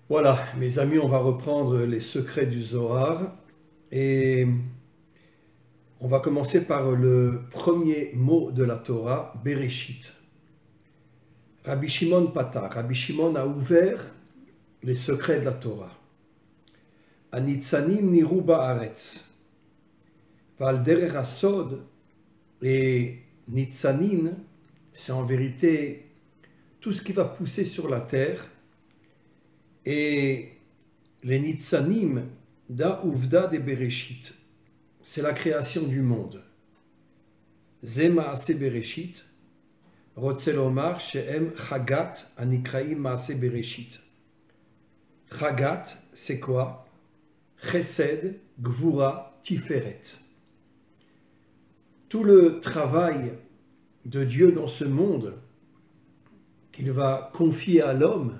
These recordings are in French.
Voilà, mes amis, on va reprendre les secrets du Zohar et on va commencer par le premier mot de la Torah, Bereshit. Rabbi Shimon Pata, Rabbi Shimon a ouvert les secrets de la Torah. Anitzanim niru ba'aretz, val derech hasod, et Nitzanin, c'est en vérité tout ce qui va pousser sur la terre. Et les Nitzanim da Uvda de Bereshit, c'est la création du monde. Ze Maase Bereshit, Rotze lomar she'em Chagat anikraim Maase Bereshit. Chagat, c'est quoi? Chesed, Gvura, Tiferet. Tout le travail de Dieu dans ce monde qu'il va confier à l'homme,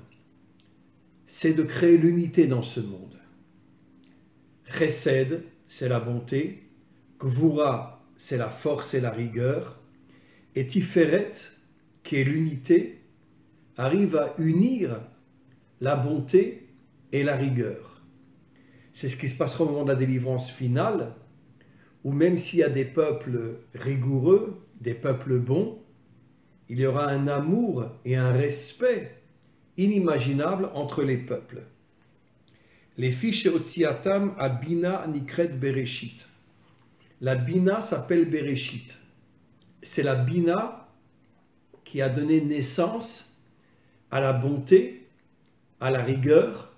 c'est de créer l'unité dans ce monde. Chesed, c'est la bonté. Gvura, c'est la force et la rigueur. Et Tiferet, qui est l'unité, arrive à unir la bonté et la rigueur. C'est ce qui se passera au moment de la délivrance finale, où même s'il y a des peuples rigoureux, des peuples bons, il y aura un amour et un respect inimaginable entre les peuples. Les fiches Otziatam à Bina Nikret Bereshit. La Bina s'appelle Bereshit. C'est la Bina qui a donné naissance à la bonté, à la rigueur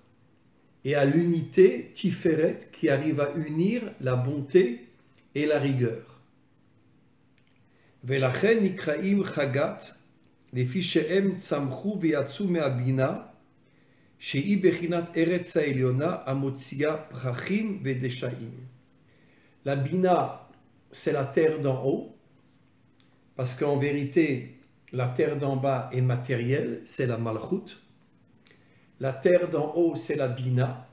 et à l'unité Tiferet qui arrive à unir la bonté et la rigueur. Velachen Nikraim Chagat. Les ficheem tsamchu veyatsu me'abina, she'i bechinat eretz ha'elyona amotzia prachim vedeshaim. La bina, c'est la terre d'en haut, parce qu'en vérité, la terre d'en bas est matérielle, c'est la malchut. La terre d'en haut, c'est la bina.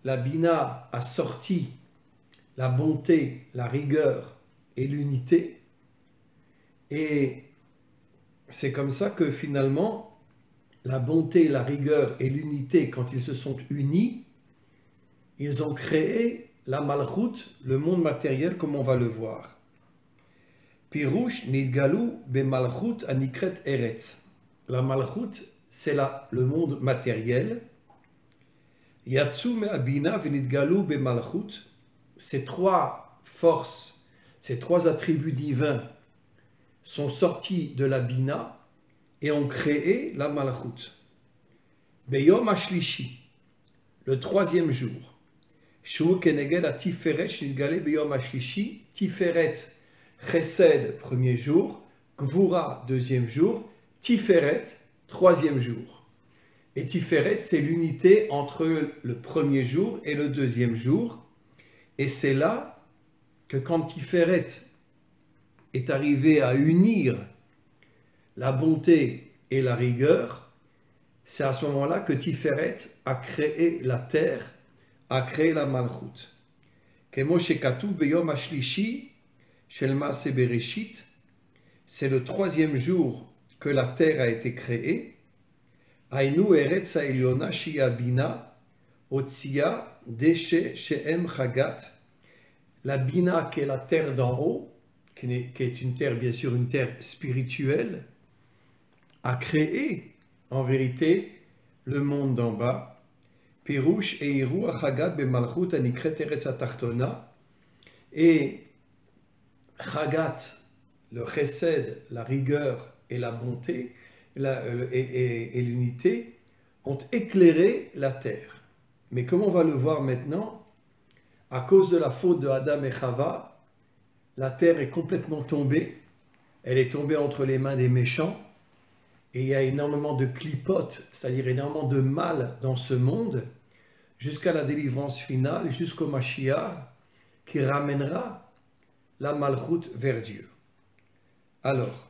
La bina a sorti la bonté, la rigueur et l'unité. Et c'est comme ça que finalement, la bonté, la rigueur et l'unité, quand ils se sont unis, ils ont créé la malchut, le monde matériel, comme on va le voir. Pirouche nidgalu be malchut anikret eretz. La malchut, c'est le monde matériel. Yatsu me abina venidgalu be malchut. Ces trois forces, ces trois attributs divins sont sortis de la Bina et ont créé la Malchut. Beyom Ashlishi, le troisième jour. Shu keneged a Tiferet shilgale beyom Ashlishi. Tiferet, Chesed, premier jour. Gvura, deuxième jour. Tiferet, troisième jour. Et Tiferet, c'est l'unité entre le premier jour et le deuxième jour. Et c'est là que quand Tiferet est arrivé à unir la bonté et la rigueur, c'est à ce moment-là que Tiferet a créé la terre, a créé la Malchut. Kemo shekatuv beyom ashlishi shel maaseh bereshit, c'est le troisième jour que la terre a été créée. Ainu eretz ha'elyona shia bina otzia deshe she'em chagat, la bina qui est la terre d'en haut, qui est une terre, bien sûr, une terre spirituelle, a créé, en vérité, le monde d'en bas. Pirouche et Iru Chagat be Malchut anikret eretz hatachtona. Et Chagat, le chesed, la rigueur et la bonté et l'unité ont éclairé la terre. Mais comme on va le voir maintenant, à cause de la faute de Adam et Chava, la terre est complètement tombée, elle est tombée entre les mains des méchants, et il y a énormément de clipotes, c'est-à-dire énormément de mal dans ce monde, jusqu'à la délivrance finale, jusqu'au Mashiach, qui ramènera la Malchut vers Dieu. Alors,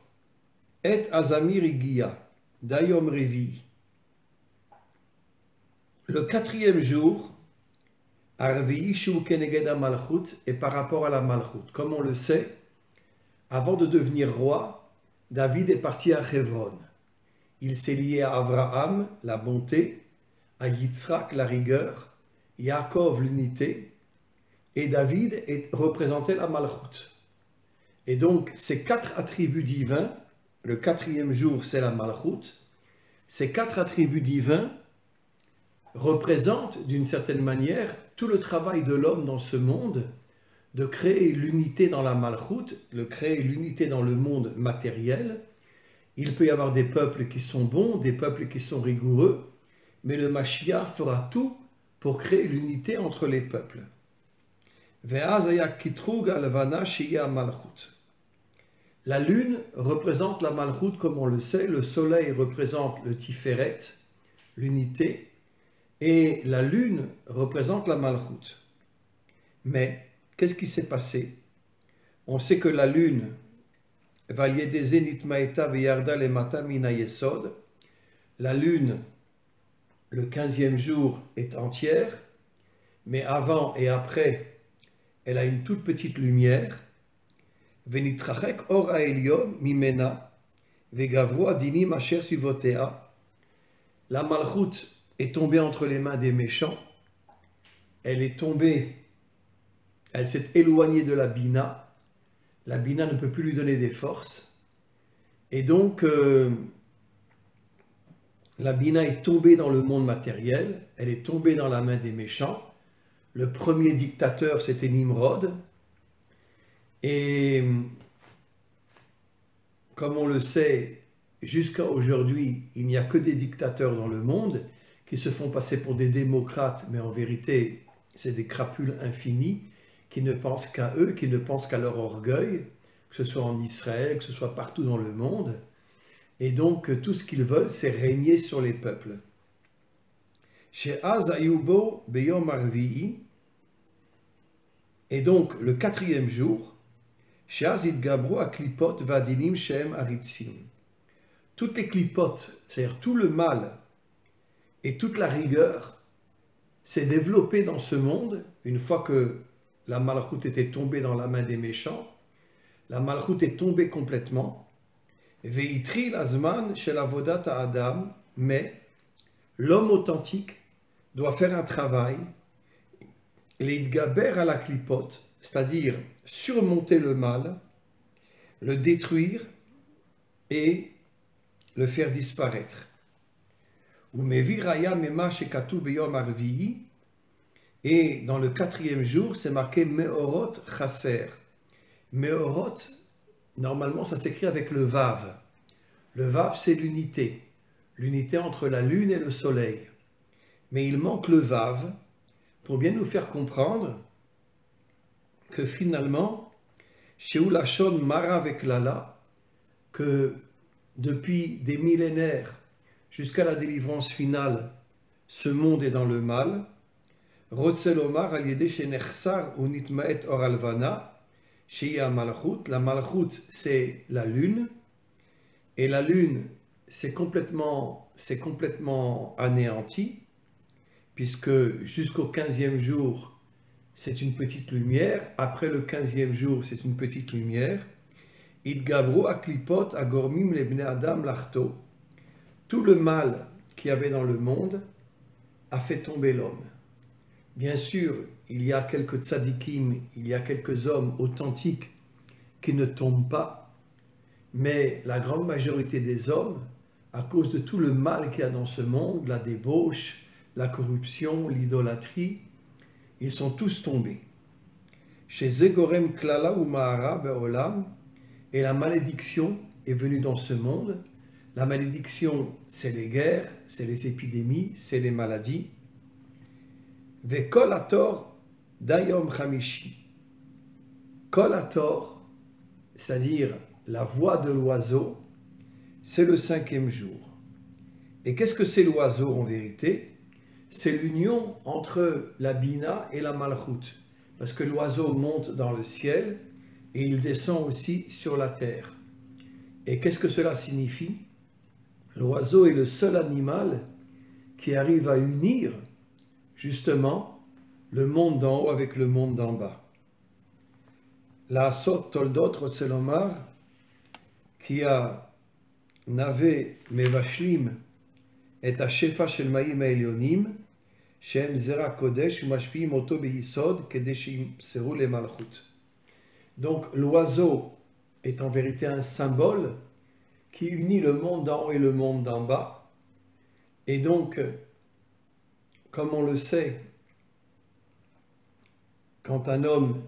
Et Azamir Igia, Dayom Revi, le quatrième jour, Arvi Shu Kenegeda Malchut, et par rapport à la Malchut. Comme on le sait, avant de devenir roi, David est parti à Hebron. Il s'est lié à Abraham, la bonté, à Yitzhak la rigueur, Yaakov l'unité, et David représentait la Malchut. Et donc, ces 4 attributs divins, le 4e jour, c'est la Malchut, ces 4 attributs divins représentent d'une certaine manière tout le travail de l'homme dans ce monde, de créer l'unité dans la Malchut, de créer l'unité dans le monde matériel. Il peut y avoir des peuples qui sont bons, des peuples qui sont rigoureux, mais le Mashiach fera tout pour créer l'unité entre les peuples. La lune représente la Malchut comme on le sait, le soleil représente le Tiferet, l'unité, et la lune représente la Malchut. Mais qu'est-ce qui s'est passé? On sait que la lune, la lune, le 15e jour, est entière, mais avant et après, elle a une toute petite lumière. La Malchut est tombée entre les mains des méchants. Elle s'est éloignée de la Bina. La Bina ne peut plus lui donner des forces. Et donc, la Bina est tombée dans le monde matériel. Elle est tombée dans la main des méchants. Le premier dictateur, c'était Nimrod. Et comme on le sait, jusqu'à aujourd'hui, il n'y a que des dictateurs dans le monde qui se font passer pour des démocrates, mais en vérité, c'est des crapules infinis qui ne pensent qu'à eux, qui ne pensent qu'à leur orgueil, que ce soit en Israël, que ce soit partout dans le monde. Et donc, tout ce qu'ils veulent, c'est régner sur les peuples. She'az ayubo beyom arvi'i, et donc le 4e jour, She'az idgabro aklipot vadinim she'em aritzim. Toutes les clipotes, c'est-à-dire tout le mal et toute la rigueur, s'est développé dans ce monde une fois que la Malchut était tombée dans la main des méchants. La Malchut est tombée complètement. Veitri l'azman shel avodat ha'adam, mais l'homme authentique doit faire un travail, l'idgaber à la clipote, c'est-à-dire surmonter le mal, le détruire et le faire disparaître. Et dans le 4e jour, c'est marqué Meorot Chaser. Meorot, normalement, ça s'écrit avec le Vav. Le Vav, c'est l'unité. L'unité entre la lune et le soleil. Mais il manque le Vav pour bien nous faire comprendre que finalement, Sheulachon Mara avec Lala, que depuis des millénaires jusqu'à la délivrance finale, ce monde est dans le mal. Rotzelomar al-yede shenechsar unitmaet or alvana, sheya malchut. La malchut, c'est la lune, et la lune, c'est complètement anéanti, puisque jusqu'au 15e jour, c'est une petite lumière. Après le 15e jour, c'est une petite lumière. Idgabru aklipot agormim lebne adam lachto. Tout le mal qu'il y avait dans le monde a fait tomber l'homme. Bien sûr, il y a quelques tzadikim, il y a quelques hommes authentiques qui ne tombent pas, mais la grande majorité des hommes, à cause de tout le mal qu'il y a dans ce monde, la débauche, la corruption, l'idolâtrie, ils sont tous tombés. Chez Zegorem Klala ou Mahara Be'olam, et la malédiction est venue dans ce monde. La malédiction, c'est les guerres, c'est les épidémies, c'est les maladies. Ve'kol hator dayom chamishi. Kol hator, c'est-à-dire la voix de l'oiseau, c'est le 5e jour. Et qu'est-ce que c'est l'oiseau en vérité? C'est l'union entre la Bina et la Malchut. Parce que l'oiseau monte dans le ciel et il descend aussi sur la terre. Et qu'est-ce que cela signifie? L'oiseau est le seul animal qui arrive à unir justement le monde d'en haut avec le monde d'en bas. La Sot Toldot Rotzelomar, qui a Nave Mevashlim et השפע של מים העליונים, שהם זרע קודש ומשפיעים אותו ביסוד כדי שימסרו למלכות. Donc l'oiseau est en vérité un symbole qui unit le monde d'en haut et le monde d'en bas. Et donc, comme on le sait, quand un homme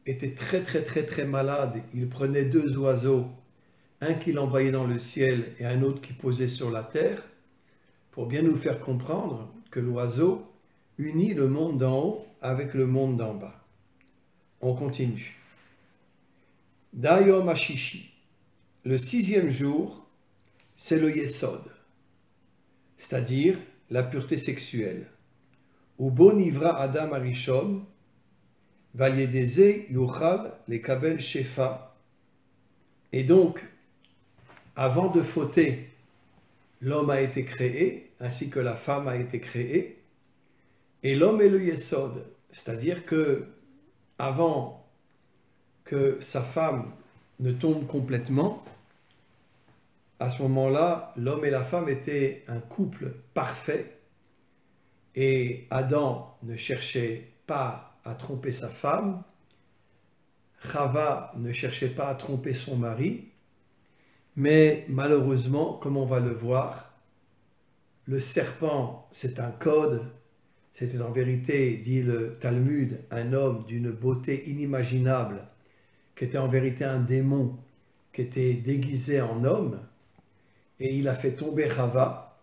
était très malade, il prenait deux oiseaux, un qu'il envoyait dans le ciel et un autre qui posait sur la terre, pour bien nous faire comprendre que l'oiseau unit le monde d'en haut avec le monde d'en bas. On continue. Dayom Hashishi, le sixième jour, c'est le Yesod, c'est-à-dire la pureté sexuelle. Ubo nivra Adam Arishon, Valyedeze Yuchal le Kabel Shefa. Et donc, avant de fauter, l'homme a été créé, ainsi que la femme a été créée, et l'homme est le Yesod, c'est-à-dire que avant que sa femme ne tombe complètement, à ce moment-là, l'homme et la femme étaient un couple parfait, et Adam ne cherchait pas à tromper sa femme, Chava ne cherchait pas à tromper son mari, mais malheureusement, comme on va le voir, le serpent, c'est un code, c'était en vérité, dit le Talmud, un homme d'une beauté inimaginable, qui était en vérité un démon, qui était déguisé en homme, et il a fait tomber Chava,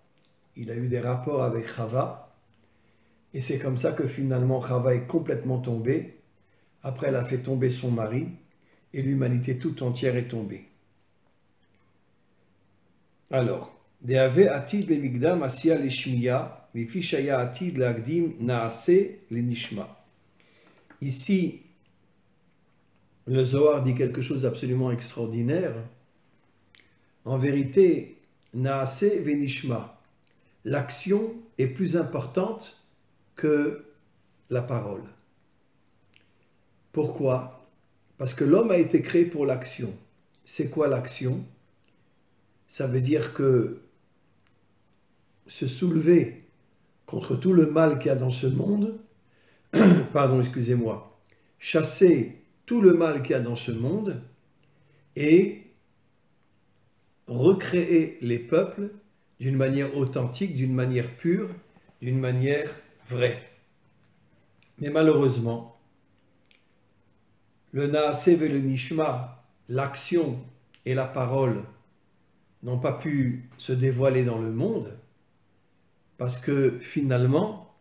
il a eu des rapports avec Chava, et c'est comme ça que finalement Chava est complètement tombée. Après, elle a fait tomber son mari, et l'humanité tout entière est tombée. Alors, Deave atid le migdam asia lishmiya, mifi shaya atid lagdim naase le nishma. Ici, le Zohar dit quelque chose d'absolument extraordinaire. En vérité, naase venishma, l'action est plus importante que la parole. Pourquoi? Parce que l'homme a été créé pour l'action. C'est quoi l'action? Ça veut dire que se soulever contre tout le mal qu'il y a dans ce monde, chasser tout le mal qu'il y a dans ce monde et recréer les peuples d'une manière authentique, d'une manière pure, d'une manière vraie. Mais malheureusement, le Naaseh et le Nishma, l'action et la parole, n'ont pas pu se dévoiler dans le monde parce que finalement,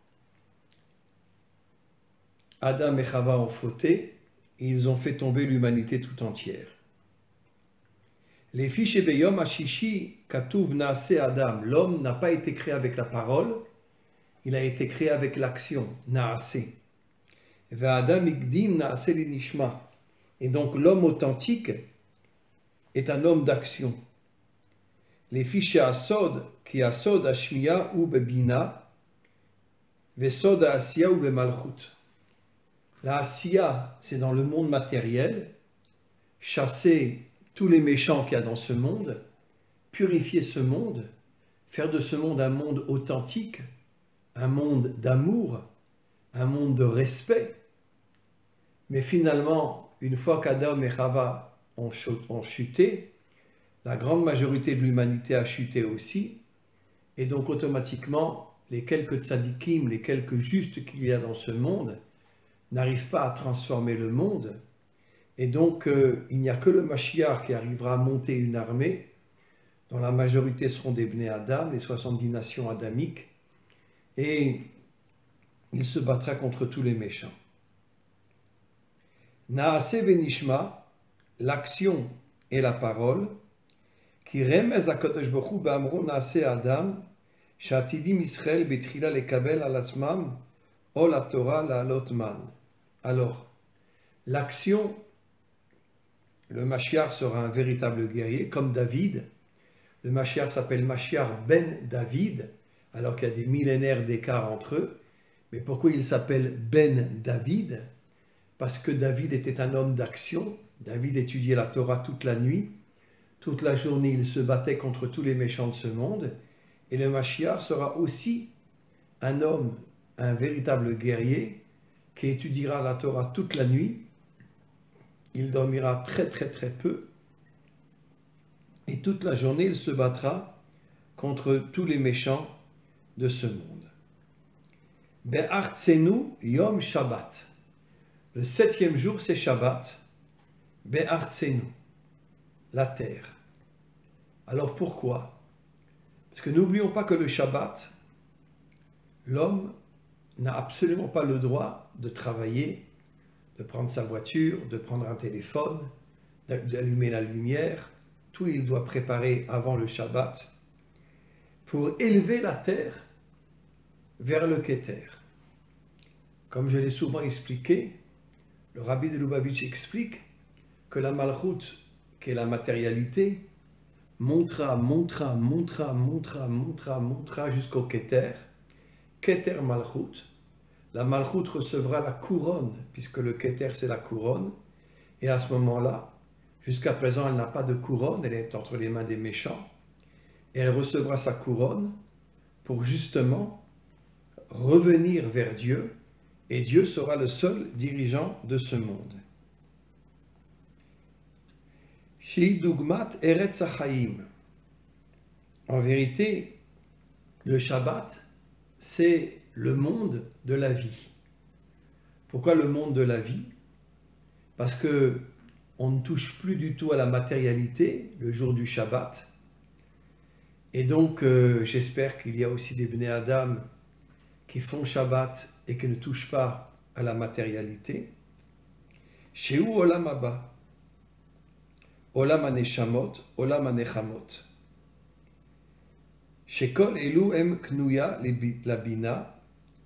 Adam et Chava ont fauté et ils ont fait tomber l'humanité tout entière. Les fiches Beyom Hashishi Katuv Naase Adam, l'homme n'a pas été créé avec la parole, il a été créé avec l'action, Naase. Adam Igdim Naase li Nishma. Et donc l'homme authentique est un homme d'action. Les fiches Asod, qui Asod Ashmiya ou Bebina, Vesod Asiya ou Bemalchut. La Asiya, c'est dans le monde matériel, chasser tous les méchants qu'il y a dans ce monde, purifier ce monde, faire de ce monde un monde authentique, un monde d'amour, un monde de respect. Mais finalement, une fois qu'Adam et Chava ont chuté, la grande majorité de l'humanité a chuté aussi, et donc automatiquement, les quelques tzadikim, les quelques justes qu'il y a dans ce monde, n'arrivent pas à transformer le monde, et donc il n'y a que le Mashiach qui arrivera à monter une armée, dont la majorité seront des Bnei Adam, les 70 nations adamiques, et il se battra contre tous les méchants. Naase venishma, l'action et la parole, qui remez HaKadosh Baruch Hu be'amro naase Adam, sha'atidim Yisrael betchila lekabel al atzmam, o la Torah la'alot man. Alors, l'action, le Mashiach sera un véritable guerrier, comme David. Le Mashiach s'appelle Mashiach ben David, alors qu'il y a des millénaires d'écart entre eux. Mais pourquoi il s'appelle ben David? Parce que David était un homme d'action. David étudiait la Torah toute la nuit. Toute la journée, il se battait contre tous les méchants de ce monde. Et le Mashiach sera aussi un homme, un véritable guerrier, qui étudiera la Torah toute la nuit. Il dormira très très très peu. Et toute la journée, il se battra contre tous les méchants de ce monde. Be'artzenu Yom Shabbat. Le 7e jour, c'est Shabbat. Be'artzenu, la terre. Alors pourquoi? Parce que n'oublions pas que le Shabbat, l'homme n'a absolument pas le droit de travailler, de prendre sa voiture, de prendre un téléphone, d'allumer la lumière. Tout il doit préparer avant le Shabbat pour élever la terre vers le Keter. Comme je l'ai souvent expliqué, le Rabbi de Lubavitch explique que la Malchut, qui est la matérialité, montera jusqu'au Keter, Keter Malchut. La Malchut recevra la couronne, puisque le Keter c'est la couronne, et à ce moment-là, jusqu'à présent elle n'a pas de couronne, elle est entre les mains des méchants, et elle recevra sa couronne pour justement revenir vers Dieu, et Dieu sera le seul dirigeant de ce monde. Shei Dugmat Eretz HaChaim. En vérité, le Shabbat, c'est le monde de la vie. Pourquoi le monde de la vie? Parce que on ne touche plus du tout à la matérialité le jour du Shabbat. Et donc, j'espère qu'il y a aussi des Bnei Adam qui font Shabbat et qui ne touchent pas à la matérialité. Sheu Olam Haba, Olam HaNeshamot, Olam HaNechamot. Shekol Elu Em Knuya la Bina,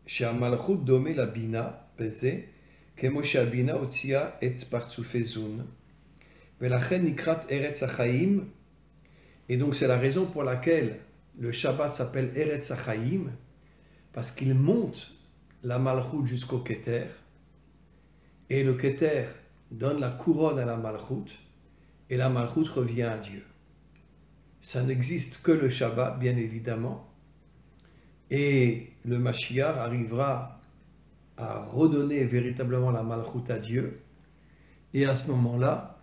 She'amalchut Dome la Bina, Beze, Kemo She'abina Otzia et Partzufezun. Velachen Nikrat Eretz HaChaim. Et donc c'est la raison pour laquelle le Shabbat s'appelle Eretz HaChaim, parce qu'il monte la Malchut jusqu'au Keter, et le Keter donne la couronne à la Malchut, et la Malchut revient à Dieu. Ça n'existe que le Shabbat, bien évidemment, et le Mashiach arrivera à redonner véritablement la Malchut à Dieu, et à ce moment-là,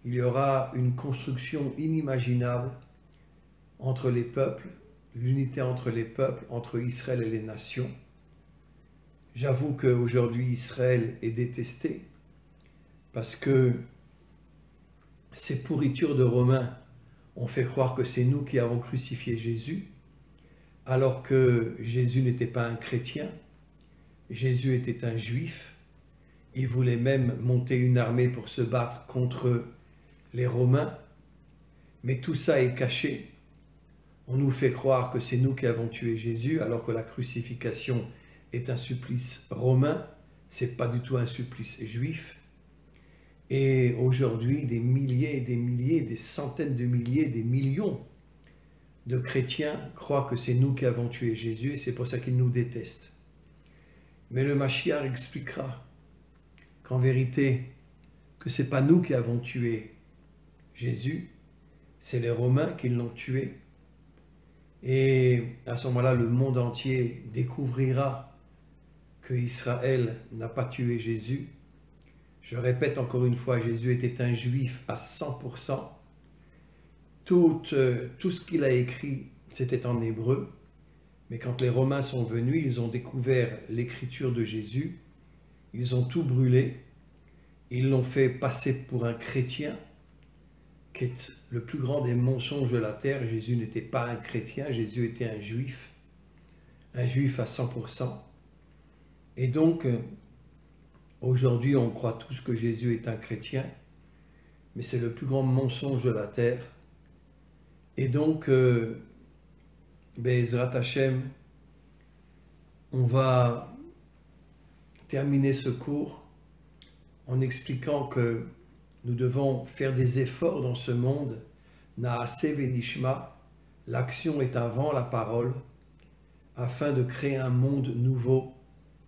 il y aura une construction inimaginable entre les peuples, l'unité entre les peuples, entre Israël et les nations. J'avoue qu'aujourd'hui Israël est détesté parce que ces pourritures de Romains ont fait croire que c'est nous qui avons crucifié Jésus, alors que Jésus n'était pas un chrétien, Jésus était un juif. Il voulait même monter une armée pour se battre contre les Romains, mais tout ça est caché. On nous fait croire que c'est nous qui avons tué Jésus, alors que la crucifixion est un supplice romain, c'est pas du tout un supplice juif. Et aujourd'hui, des milliers et des milliers, des centaines de milliers, des millions de chrétiens croient que c'est nous qui avons tué Jésus, et c'est pour ça qu'ils nous détestent. Mais le Mashiach expliquera qu'en vérité, que c'est pas nous qui avons tué Jésus, c'est les Romains qui l'ont tué. Et à ce moment-là, le monde entier découvrira que Israël n'a pas tué Jésus. Je répète encore une fois, Jésus était un juif à 100%. Tout ce qu'il a écrit, c'était en hébreu. Mais quand les Romains sont venus, ils ont découvert l'écriture de Jésus. Ils ont tout brûlé. Ils l'ont fait passer pour un chrétien, qui est le plus grand des mensonges de la terre. Jésus n'était pas un chrétien, Jésus était un juif à 100%. Et donc, aujourd'hui, on croit tous que Jésus est un chrétien, mais c'est le plus grand mensonge de la terre. Et donc, Be'ezrat Hashem, on va terminer ce cours en expliquant que nous devons faire des efforts dans ce monde. Naaseh ve'nishma, l'action est avant la parole, afin de créer un monde nouveau,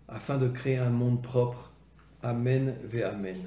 afin de créer un monde propre. Amen ve'amen.